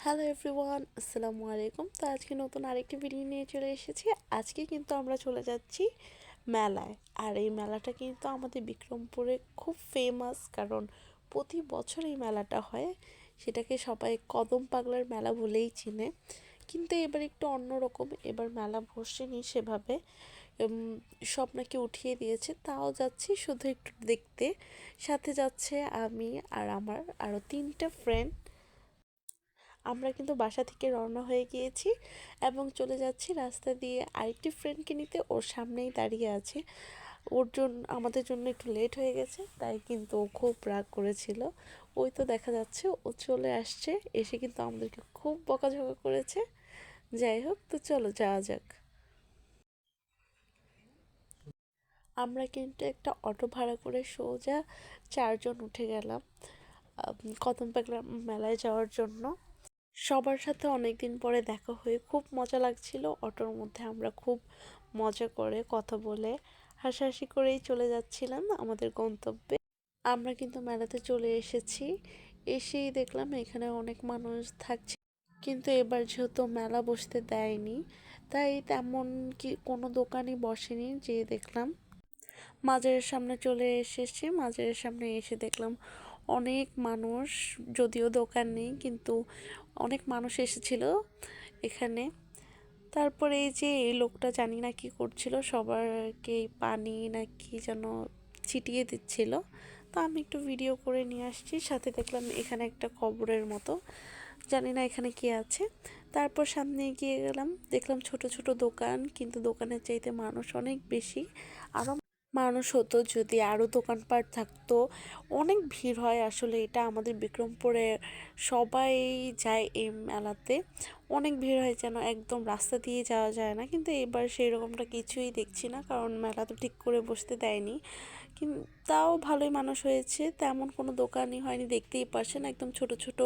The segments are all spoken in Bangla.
হ্যালো এভরিওয়ান, আসসালামু আলাইকুম। তো আজকে নতুন আরেকটি ভিডিও নিয়ে চলে এসেছি। আজকে কিন্তু আমরা চলে যাচ্ছি মেলায়। আর এই মেলাটা কিন্তু আমাদের বিক্রমপুরে খুব ফেমাস, কারণ প্রতি বছর এই মেলাটা হয়। সেটাকে সবাই কদম পাগলার মেলা বলেই চিনে। কিন্তু এবার একটু অন্যরকম, এবার মেলা বসেনি সেভাবে। সব নাকি উঠিয়ে দিয়েছে, তাও যাচ্ছি শুধু একটু দেখতে। সাথে যাচ্ছে আমি আর আমার আরও 3টা ফ্রেন্ড। আমরা কিন্তু বাসা থেকে রওনা হয়ে গিয়েছি এবং চলে যাচ্ছি রাস্তা দিয়ে আরেকটি ফ্রেন্ডকে নিতে। ওর সামনেই দাঁড়িয়ে আছে। ওর জন্য আমাদের জন্য একটু লেট হয়ে গেছে, তাই কিন্তু ও খুব রাগ করেছিল। ওই তো দেখা যাচ্ছে ও চলে আসছে, এসে কিন্তু আমাদেরকে খুব বকাঝকা করেছে। যাই হোক, তো চলো যাওয়া যাক। আমরা কিন্তু একটা অটো ভাড়া করে সোজা 4জন উঠে গেলাম কদম পাগলা মেলায় যাওয়ার জন্য। সবার সাথে অনেক দিন পরে দেখা হয়ে খুব মজা লাগছিল। অটোর মধ্যে আমরা খুব মজা করে কথা বলে হাসাহাসি করেই চলে যাচ্ছিলাম আমাদের গন্তব্যে। আমরা কিন্তু মেলাতে চলে এসেছি। এসেই দেখলাম এখানে অনেক মানুষ থাকছে, কিন্তু এবার যেহেতু মেলা বসতে দেয়নি, তাই তেমন কি কোনো দোকানই বসেনি। যে দেখলাম মাজারের সামনে চলে এসেছি। মাজারের সামনে এসে দেখলাম অনেক মানুষ, যদিও দোকান নেই কিন্তু অনেক মানুষ এসেছিল এখানে। তারপরে এই যে এই লোকটা জানি না কি করছিল, সবারকে পানি না কি যেন ছিটিয়ে দিচ্ছিল। তো আমি একটু ভিডিও করে নিয়ে আসছি। সাথে দেখলাম এখানে একটা কবরের মতো, জানি না এখানে কি আছে। তারপর সামনে এগিয়ে গেলাম, দেখলাম ছোট ছোট দোকান, কিন্তু দোকানের চাইতে মানুষ অনেক বেশি। আরও মানুষ হতো যদি আরও দোকানপাট থাকতো। অনেক ভিড় হয় আসলে, এটা আমাদের বিক্রমপুরে সবাই যায় এই মেলাতে। অনেক ভিড় হয়, যেন একদম রাস্তা দিয়ে যাওয়া যায় না। কিন্তু এবার সেই রকমটা কিছুই দেখছি না, কারণ মেলা তো ঠিক করে বসতে দেয়নি। কিন্তু তাও ভালোই মানুষ হয়েছে, তেমন কোনো দোকানই হয়নি, দেখতেই পারছেন একদম ছোট ছোট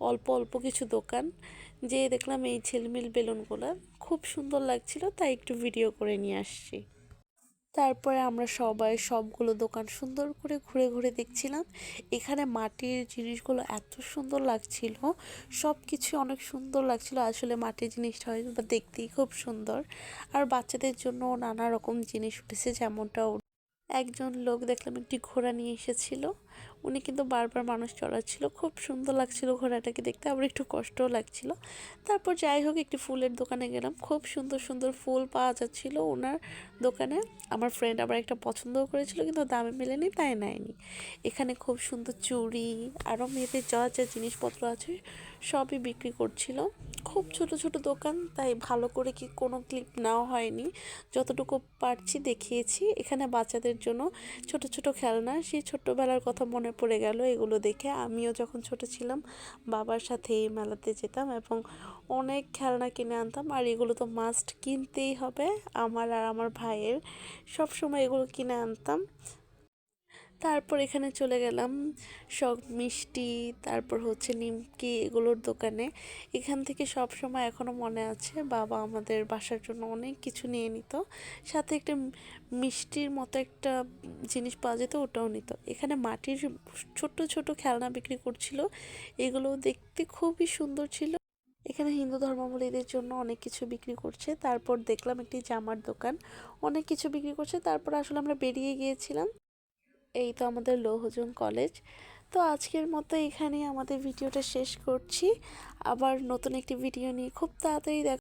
অল্প অল্প কিছু দোকান। যে দেখলাম এই ঝিলমিল বেলুনগুলো খুব সুন্দর লাগছিল, তাই একটু ভিডিও করে নিয়ে আসছি। তারপরে আমরা সবাই সবগুলো দোকান সুন্দর করে ঘুরে ঘুরে দেখছিলাম। এখানে মাটির জিনিসগুলো এত সুন্দর লাগছিল, সব কিছু অনেক সুন্দর লাগছিল। আসলে মাটির জিনিসটা হয়তো বা দেখতেই খুব সুন্দর। আর বাচ্চাদের জন্য নানা রকম জিনিস উঠেছে, যেমনটা একজন লোক দেখলাম একটি ঘোড়া নিয়ে এসেছিল। উনি কিন্তু বারবার মানুষ চড়াচ্ছিল, খুব সুন্দর লাগছিল ঘোড়াটাকে দেখতে, আবার একটু কষ্টও লাগছিল। তারপর যাই হোক, একটি ফুলের দোকানে গেলাম, খুব সুন্দর সুন্দর ফুল পাওয়া যাচ্ছিল ওনার দোকানে। আমার ফ্রেন্ড আবার একটা পছন্দও করেছিল, কিন্তু দামে মেলেনি, তাই নেয়নি। এখানে খুব সুন্দর চুড়ি, আরও মেয়েদের যা যা জিনিসপত্র আছে সবই বিক্রি করছিল। খুব ছোট ছোট দোকান, তাই ভালো করে কি কোনো ক্লিপ নেওয়া হয়নি, যতটুকু পারছি দেখিয়েছি। এখানে বাচ্চাদের জন্য ছোট ছোট খেলনা, সেই ছোট্টবেলার কথা মনে পড়ে গেল এগুলো দেখে। আমিও যখন ছোট ছিলাম বাবার সাথে এই মেলাতে যেতাম এবং অনেক খেলনা কিনে আনতাম। আর এগুলো তো মাস্ট কিনতেই হবে, আমার আর আমার ভাইয়ের সব সময় এগুলো কিনে আনতাম। তারপর এখানে চলে গেলাম সব মিষ্টি, তারপর হচ্ছে নিমকি, এগুলোর দোকানে। এখান থেকে সব সময় এখনও মনে আছে বাবা আমাদের বাসার জন্য অনেক কিছু নিয়ে নিত। সাথে একটা মিষ্টির মতো একটা জিনিস পাওয়া যেত, ওটাও নিত। এখানে মাটির ছোট ছোট খেলনা বিক্রি করছিল, এগুলো দেখতে খুবই সুন্দর ছিল। এখানে হিন্দু ধর্মাবলম্বীদের জন্য অনেক কিছু বিক্রি করছে। তারপর দেখলাম একটি জামার দোকান, অনেক কিছু বিক্রি করছে। তারপর আসলে আমরা বেরিয়ে গিয়েছিলাম। এই তো আমাদের লৌহজং কলেজ। তো আজকের মতো এখানেই আমাদের ভিডিওটা শেষ করছি। আবার নতুন একটি ভিডিও নিয়ে খুব তাড়াতাড়ি দেখা